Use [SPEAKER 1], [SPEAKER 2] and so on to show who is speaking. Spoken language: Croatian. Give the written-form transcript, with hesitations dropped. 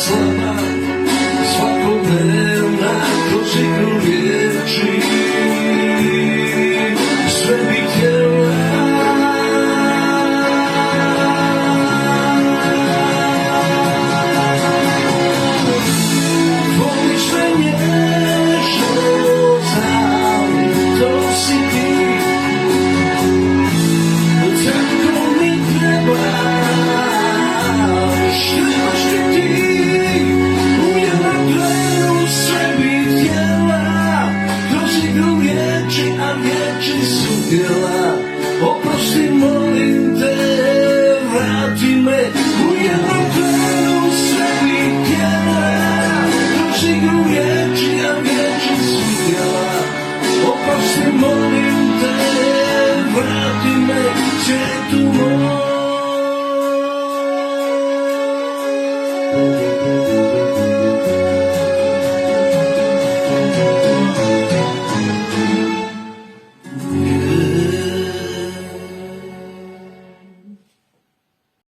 [SPEAKER 1] slaba, svakodnevna kroz igru riječi, sve bih htjela. Voliš me nježno, znam, to si ti, tako mi trebaš, trebaš mi ti, u jednom trenu sve bih htjela, kroz igru riječi, a riječi su djela. Oprosti, molim te, vrati me u jednom